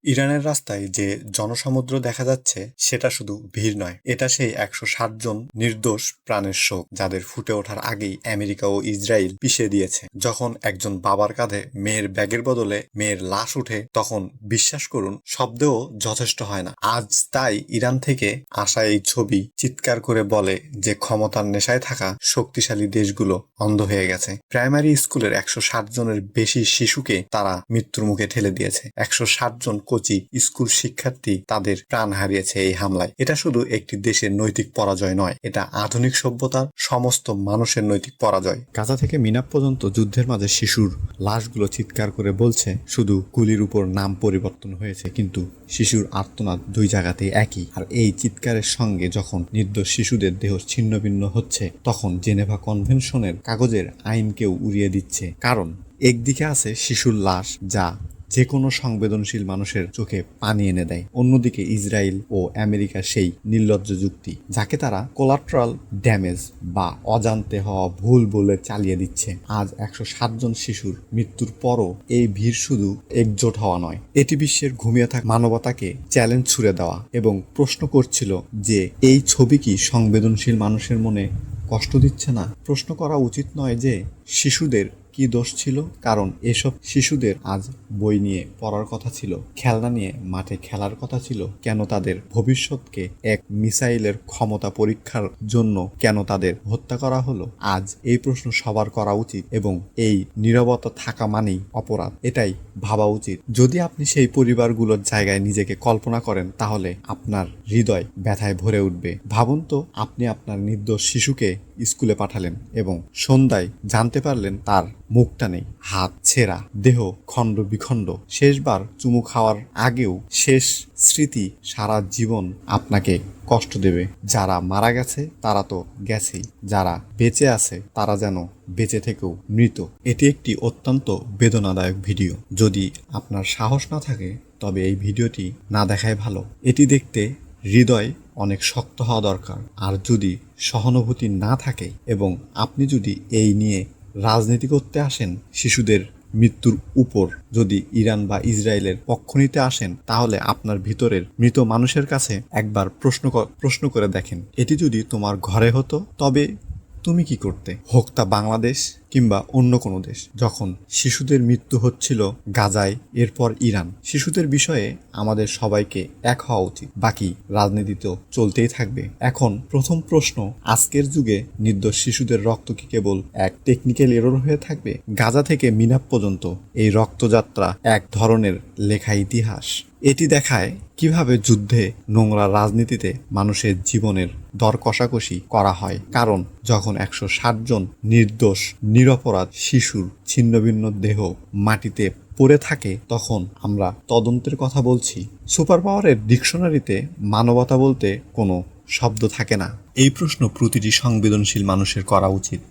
ইরানের রাস্তায় যে জনসমুদ্র দেখা যাচ্ছে সেটা শুধু ভিড় নয়, এটা সেই ১৬০ জন নির্দোষ প্রাণের শোক, যাদের ফুটে ওঠার আগেই আমেরিকা ও ইসরায়েল পিষে দিয়েছে। যখন একজন বাবার কাঁধে মেয়ের ব্যাগের বদলে মেয়ের লাশ উঠে, তখন বিশ্বাস করুন শব্দেও যথেষ্ট হয় না। আজ তাই ইরান থেকে আসা এই ছবি চিৎকার করে বলে যে ক্ষমতার নেশায় থাকা শক্তিশালী দেশগুলো অন্ধ হয়ে গেছে। প্রাইমারি স্কুলের ১৬০ জনের বেশি শিশুকে তারা মৃত্যুর মুখে ঠেলে দিয়েছে। ১৬০ জন কোচি স্কুল শিক্ষার্থী তাদের প্রাণ হারিয়েছে এই হামলায়। এটা শুধু একটি দেশের নৈতিক পরাজয় নয়, এটা আধুনিক সভ্যতার সমস্ত মানুষের নৈতিক পরাজয়। গাজা থেকে মিনাপ পর্যন্ত যুদ্ধের মাঝে শিশুর লাশগুলো চিৎকার করে বলছে শুধু গুলির উপর নাম পরিবর্তন হয়েছে, কিন্তু শিশুর আর্তনাদ দুই জায়গাতেই একই। আর এই চিৎকারের সঙ্গে যখন নির্দোষ শিশুদের দেহ ছিন্নভিন্ন হচ্ছে, তখন জেনেভা কনভেনশনের কাগজের আইনকেও উড়িয়ে দিচ্ছে। কারণ একদিকে আছে শিশুর লাশ, যা যে কোনো সংবেদনশীল মানুষের চোখে পানি এনে দেয়, অন্যদিকে ইসরায়েল ও আমেরিকার সেই নির্লজ্জ যুক্তি, যাকে তারা কোলাট্রাল ড্যামেজ বা অজান্তে হওয়া ভুল বলে চালিয়ে দিচ্ছে। আজ ১৬০ জন শিশুর মৃত্যুর পরও এই ভিড় শুধু একজোট হওয়া নয়, এটি বিশ্বের ঘুমিয়ে থাকা মানবতাকে চ্যালেঞ্জ ছুড়ে দেওয়া এবং প্রশ্ন করছিল যে এই ছবি কি সংবেদনশীল মানুষের মনে কষ্ট দিচ্ছে না? প্রশ্ন করা উচিত নয় যে শিশুদের কি দোষ ছিল, কারণ এসব শিশুদের আজ বই নিয়ে পড়ার কথা ছিল, খেলনা নিয়ে মাঠে খেলার কথা ছিল। কেন তাদের ভবিষ্যৎকে এক মিসাইলের ক্ষমতা পরীক্ষার জন্য কেন তাদের হত্যা করা হলো? আজ এই প্রশ্ন সবার করা উচিত, এবং এই নীরবতা থাকা মানেই অপরাধ, এটাই ভাবা উচিত। যদি আপনি সেই পরিবারগুলোর জায়গায় নিজেকে কল্পনা করেন, তাহলে আপনার হৃদয় ব্যথায় ভরে উঠবে। ভাবুন তো, আপনি আপনার নির্দোষ শিশুকে স্কুলে পাঠালেন এবং সন্ধ্যায় জানতে পারলেন তার মুখটা নেই, হাত ছেঁড়া, দেহ খণ্ড বিখণ্ড। শেষবার চুমু খাওয়ার আগেও শেষ স্মৃতি সারা জীবন আপনাকে কষ্ট দেবে। যারা মারা গেছে তারা তো গেছেই, যারা বেঁচে আছে তারা যেন বেঁচে থেকেও মৃত। এটি একটি অত্যন্ত বেদনাদায়ক ভিডিও। যদি আপনার সাহস না থাকে, তবে এই ভিডিওটি না দেখাই ভালো। এটি দেখতে হৃদয় অনেক শক্ত হওয়া দরকার। আর যদি সহানুভূতি না থাকে এবং আপনি যদি এই নিয়ে রাজনীতি করতে আসেন, শিশুদের মৃত্যুর উপর যদি ইরান বা ইসরায়েলের পক্ষ নিতে আসেন, তাহলে আপনার ভিতরের মৃত মানুষের কাছে একবার প্রশ্ন করে দেখেন, এটি যদি তোমার ঘরে হতো তবে তুমি কি করতে? হোক তা বাংলাদেশ কিংবা অন্য কোনো দেশ। যখন শিশুদের মৃত্যু হচ্ছিল গাজায়, এরপর ইরান, শিশুদের বিষয়ে আমাদের সবাইকে এক হওয়া উচিত। বাকি রাজনীতি তো চলতেই থাকবে। এখন প্রথম প্রশ্ন, আজকের যুগে নির্দোষ শিশুদের রক্ত কি কেবল এক টেকনিক্যাল এরর হয়ে থাকবে? গাজা থেকে মিনাপ পর্যন্ত এই রক্তযাত্রা এক ধরনের লেখা ইতিহাস। এটি দেখায় কিভাবে যুদ্ধে, নোংরা রাজনীতিতে মানুষের জীবনের দর কষাকষি করা হয়। কারণ যখন ১৬০ জন নির্দোষ নিরপরাধ শিশুর ছিন্নভিন্ন দেহ মাটিতে পড়ে থাকে, তখন আমরা তদন্তের কথা বলছি। সুপার পাওয়ারের ডিকশনারিতে মানবতা বলতে কোনো শব্দ থাকে না। এই প্রশ্ন প্রতিটি সংবেদনশীল মানুষের করা উচিত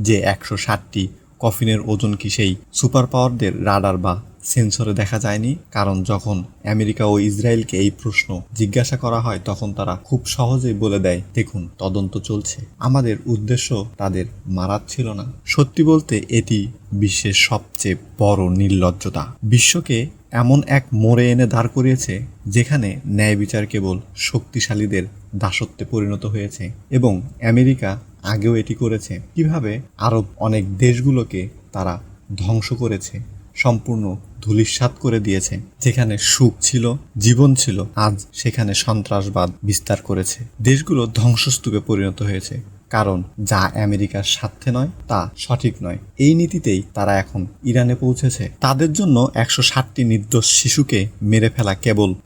যে ১৬০টি কফিনের ওজন কি সেই সুপার পাওয়ারদের রাডার বা সেন্সরে দেখা যায়নি? কারণ যখন আমেরিকা ও ইসরায়েলকে এই প্রশ্ন জিজ্ঞাসা করা হয়, তখন তারা খুব সহজেই বলে দেয়, দেখুন তদন্ত চলছে, আমাদের উদ্দেশ্য তাদের মারার ছিল না। সত্যি বলতে এটি বিশ্বের সবচেয়ে বড় নির্লজ্জতা। বিশ্বকে এমন এক মোড়ে এনে দাঁড় করিয়েছে যেখানে ন্যায় বিচার কেবল শক্তিশালীদের দাসত্বে পরিণত হয়েছে, এবং আমেরিকা আগেও এটি করেছে। কিভাবে আরব অনেক দেশগুলোকে তারা ধ্বংস করেছে, সম্পূর্ণ ধূলিসাৎ করে দিয়েছে। যেখানে সুখ ছিল, জীবন ছিল, আজ সেখানে সন্ত্রাসবাদ বিস্তার করেছে। দেশগুলো ধ্বংসস্তূপে পরিণত হয়েছে, কারণ যা আমেরিকার স্বার্থে নয় তা সঠিক নয়। এই নীতিতেই তারা এখন ইরানে পৌঁছেছে। তাদের জন্য ১৬০টি নির্দোষ শিশুকে মেরে ফেলা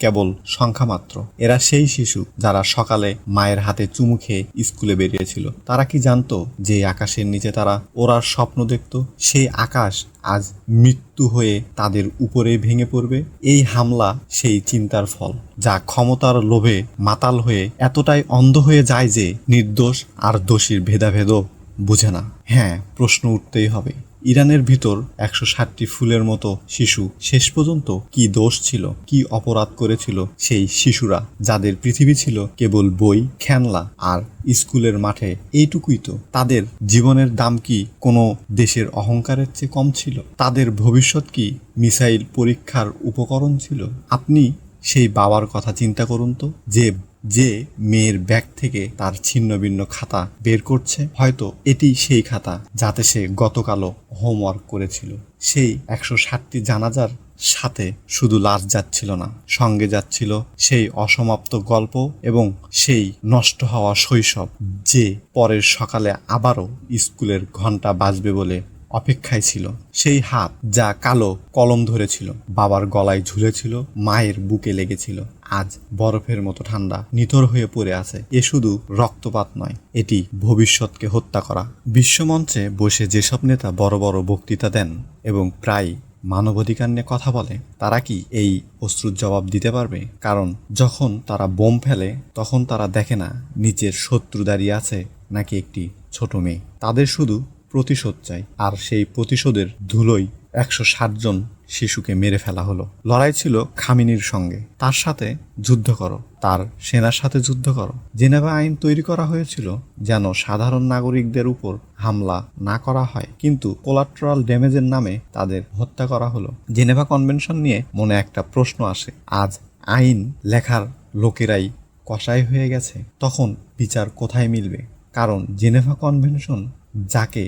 কেবল সংখ্যা মাত্র। এরা সেই শিশু যারা সকালে মায়ের হাতে চুমু খেয়ে স্কুলে বেরিয়েছিল। তারা কি জানতো যে আকাশের নিচে তারা ওড়ার স্বপ্ন দেখত, সেই আকাশ আজ মৃত্যু হয়ে তাদের উপরে ভেঙে পড়বে? এই হামলা সেই চিন্তার ফল, যা ক্ষমতার লোভে মাতাল হয়ে এতটাই অন্ধ হয়ে যায় যে নির্দোষ আর দোষীর ভেদাভেদও বুঝে না। হ্যাঁ, প্রশ্ন উঠতেই হবে, ইরানের ভিতর 160টি ফুলের মতো শিশু শেষ পর্যন্ত কি দোষ ছিল, কি অপরাধ করেছিল সেই শিশুরা, যাদের পৃথিবী ছিল কেবল বই, খেলনা আর স্কুলের মাঠে, এইটুকুই তো। তাদের জীবনের দাম কি কোনো দেশের অহংকারের চেয়ে কম ছিল? তাদের ভবিষ্যৎ কি মিসাইল পরীক্ষার উপকরণ ছিল? আপনি সেই বাবার কথা চিন্তা করুন তো, যে মেয়ের ব্যাগ থেকে তার ছিন্ন ভিন্ন খাতা বের করছে। হয়তো এটি সেই খাতা যাতে সে গতকালও হোমওয়ার্ক করেছিল। সেই 160টি জানাজার সাথে শুধু লাশ যাচ্ছিল না, সঙ্গে যাচ্ছিল সেই অসমাপ্ত গল্প এবং সেই নষ্ট হওয়া শৈশব, যে পরের সকালে আবারও স্কুলের ঘন্টা বাজবে বলে অপেক্ষায় ছিল। সেই হাত যা কালো কলম ধরেছিল, বাবার গলায় ঝুলেছিল, মায়ের বুকে লেগেছিল, আজ বরফের মতো ঠান্ডা নিথর হয়ে পড়ে আছে। এ শুধু রক্তপাত নয়, এটি ভবিষ্যৎকে হত্যা করা। বিশ্বমঞ্চে বসে যেসব নেতা বড় বড় বক্তৃতা দেন এবং প্রায় মানবাধিকার নিয়ে কথা বলে, তারা কি এই অশ্রুর জবাব দিতে পারবে? কারণ যখন তারা বোম ফেলে, তখন তারা দেখে না নিচের শত্রু দাঁড়িয়ে আছে নাকি একটি ছোট মেয়ে। তাদের শুধু প্রতিশোধ চাই, আর সেই প্রতিশোধের ধুলোই 160 জন শিশুকে মেরে ফেলা হলো। লড়াই ছিল খামেনির সঙ্গে, তার সাথে যুদ্ধ করো, তার সেনার সাথে যুদ্ধ করো। জেনেভা আইন তৈরি করা হয়েছিল যেন সাধারণ নাগরিকদের উপর হামলা না করা হয়, কিন্তু কোলাট্রাল ড্যামেজের নামে তাদের হত্যা করা হলো। জেনেভা কনভেনশন নিয়ে মনে একটা প্রশ্ন আসে, আজ আইন লেখার লোকেরাই কসাই হয়ে গেছে, তখন বিচার কোথায় মিলবে? কারণ জেনেভা কনভেনশন যাকে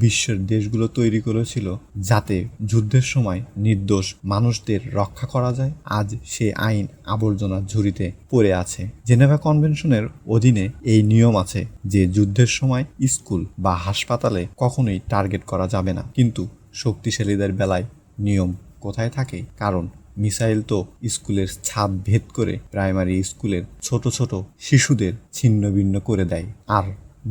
বিশ্বের দেশগুলো তৈরি করেছিল যাতে যুদ্ধের সময় নির্দোষ মানুষদের রক্ষা করা যায়, আজ সে আইন আবর্জনার ঝুড়িতে পড়ে আছে। জেনেভা কনভেনশনের অধীনে এই নিয়ম আছে যে যুদ্ধের সময় স্কুল বা হাসপাতালে কখনোই টার্গেট করা যাবে না, কিন্তু শক্তিশালীদের বেলায় নিয়ম কোথায় থাকে? কারণ মিসাইল তো স্কুলের ছাদ ভেদ করে প্রাইমারি স্কুলের ছোট ছোট শিশুদের ছিন্ন ভিন্ন করে দেয়। আর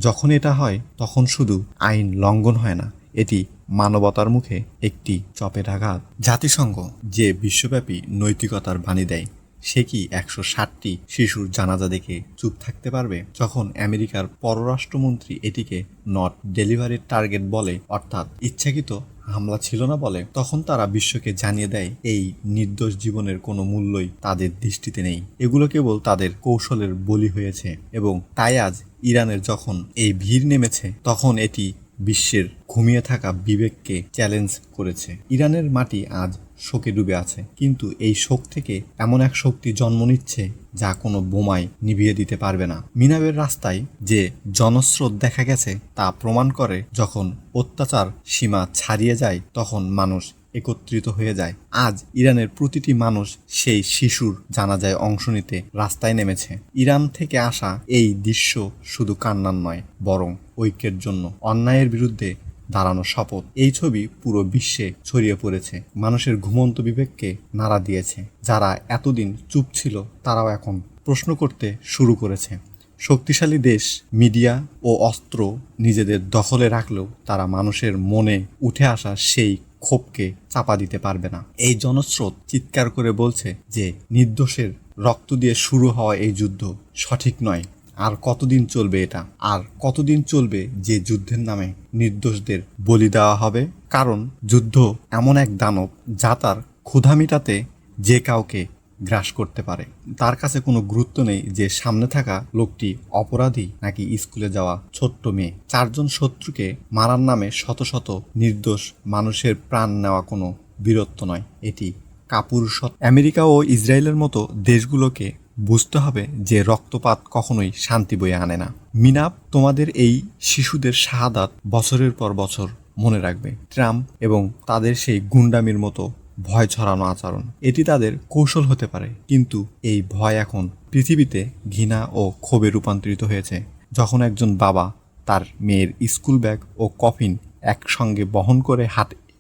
যখন এটা হয়, তখন শুধু আইন লঙ্ঘন হয় না, এটি মানবতার মুখে একটি চপের আঘাত। জাতিসংঘ যে বিশ্বব্যাপী নৈতিকতার বাণী দেয়, সে কি 160টি শিশুর জানাজা দেখে চুপ থাকতে পারবে? যখন আমেরিকার পররাষ্ট্রমন্ত্রী এটিকে নট ডেলিভারির টার্গেট বলে, অর্থাৎ ইচ্ছাকৃত হামলা ছিল না বলে, তখন তারা বিশ্বকে জানিয়ে দেয় এই নির্দোষ জীবনের কোনো মূল্যই তাদের দৃষ্টিতে নেই। এগুলো কেবল তাদের কৌশলের বলি হয়েছে। এবং তাই আজ ইরানের যখন এই ভিড় নেমেছে, তখন এটি বিশ্বের ঘুমিয়ে থাকা বিবেককে চ্যালেঞ্জ করেছে। ইরানের মাটি আজ শোকে ডুবে আছে, কিন্তু এই শোক থেকে এমন এক শক্তি জন্ম নিচ্ছে যা কোনো বোমায় নিভিয়ে দিতে পারবে না। মিনাবের রাস্তায় যে জনস্রোত দেখা গেছে তা প্রমাণ করে, যখন অত্যাচার সীমা ছাড়িয়ে যায় তখন মানুষ একত্রিত হয়ে যায়। আজ ইরানের প্রতিটি মানুষ সেই শিশুর জানাজায় অংশ নিতে রাস্তায় নেমেছে। ইরান থেকে আসা এই দৃশ্য শুধু কান্নার নয়, বরং ঐক্যের জন্য অন্যায়ের বিরুদ্ধে দাঁড়ানো শপথ। এই ছবি পুরো বিশ্বে ছড়িয়ে পড়েছে, মানুষের ঘুমন্ত বিবেককে নাড়া দিয়েছে। যারা এতদিন চুপ ছিল তারাও এখন প্রশ্ন করতে শুরু করেছে। শক্তিশালী দেশ, মিডিয়া ও অস্ত্র নিজেদের দখলে রাখলেও তারা মানুষের মনে উঠে আসা সেই ক্ষোভকে চাপা দিতে পারবে না। এই জনস্রোত চিৎকার করে বলছে যে নির্দোষের রক্ত দিয়ে শুরু হওয়া এই যুদ্ধ সঠিক নয়। আর কতদিন চলবে এটা? আর কতদিন চলবে যে যুদ্ধের নামে নির্দোষদের বলি দেওয়া হবে? কারণ যুদ্ধ এমন এক দানব যা তার ক্ষুধা মিটাতে যে কাউকে গ্রাস করতে পারে। তার কাছে কোনো গুরুত্ব নেই যে সামনে থাকা লোকটি অপরাধী নাকি স্কুলে যাওয়া ছোট্ট মেয়ে। 4 জন শত্রুকে মারার নামে শত শত নির্দোষ মানুষের প্রাণ নেওয়া কোনো বীরত্ব নয়, এটি কাপুরুষত্ব। আমেরিকা ও ইসরায়েলের মতো দেশগুলোকে বুঝতে হবে যে রক্তপাত কখনোই শান্তি বয়ে আনে না। মিনাব তোমাদের এই শিশুদের শাহাদাত বছরের পর বছর মনে রাখবে। ট্রাম্প এবং তাদের সেই গুন্ডামির মতো ভয় ছড়ানো আচরণ, এটি তাদের কৌশল হতে পারে, কিন্তু এই ভয় এখন পৃথিবীতে ঘৃণা ও ক্ষোভে রূপান্তরিত হয়েছে। যখন একজন বাবা তার মেয়ের স্কুল ব্যাগ ও কফিন একসঙ্গে বহন করে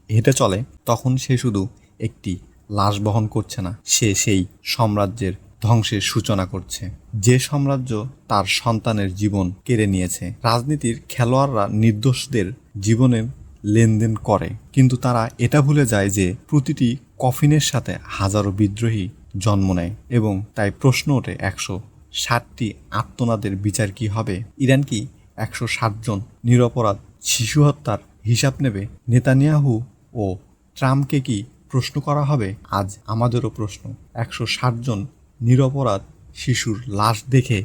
হেঁটে চলে, তখন সে শুধু একটি লাশ বহন করছে না, সে সেই সাম্রাজ্যের ধ্বংসের সূচনা করছে, যে সাম্রাজ্য তার সন্তানের জীবন কেড়ে নিয়েছে। রাজনীতির খেলোয়াড়রা নির্দোষদের জীবনের লেনদেন করে, কিন্তু তারা এটা ভুলে যায় যে প্রতিটি কফিনের সাথে হাজারো বিদ্রোহী জন্ম নেয়। এবং তাই প্রশ্ন ওঠে, 160টি আত্মনাদের বিচার কি হবে? ইরান কি 160 জন নিরপরাধ শিশু হত্যার হিসাব নেবে? নেতানিয়াহু ও ট্রাম্পকে কি প্রশ্ন করা হবে? আজ আমাদেরও প্রশ্ন। 160 জন নিরপরাধ শিশুর লাশ দেখে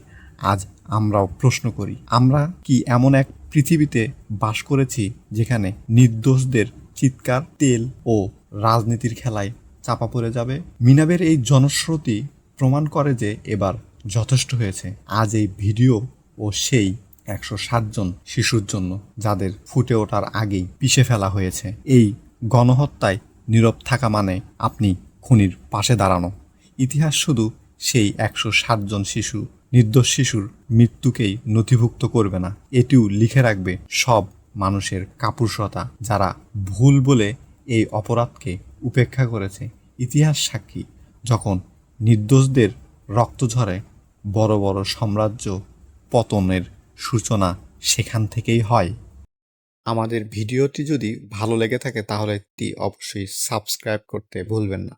আজ আমরাও প্রশ্ন করি, আমরা কি এমন এক পৃথিবীতে বাস করেছি যেখানে নির্দোষদের চিৎকার তেল ও রাজনীতির খেলায় চাপা পড়ে যাবে? মিনাবের এই জনশ্রুতি প্রমাণ করে যে এবার যথেষ্ট হয়েছে। আজ এই ভিডিও ও সেই 160 জন শিশুর জন্য যাদের ফুটে ওঠার আগেই পিষে ফেলা হয়েছে। এই গণহত্যায় নীরব থাকা মানে আপনি খুনির পাশে দাঁড়ানো। ইতিহাস শুধু সেই 160 জন শিশু, নির্দোষ শিশুর মৃত্যুকেই নথিভুক্ত করবে না, এটিও লিখে রাখবে সব মানুষের কাপুরুষতা যারা ভুল বলে এই অপরাধকে উপেক্ষা করেছে। ইতিহাস সাক্ষী, যখন নির্দোষদের রক্ত ঝরে বড় বড় সাম্রাজ্য পতনের সূচনা সেখান থেকেই হয়। আমাদের ভিডিওটি যদি ভালো লেগে থাকে তাহলে অবশ্যই সাবস্ক্রাইব করতে ভুলবেন না।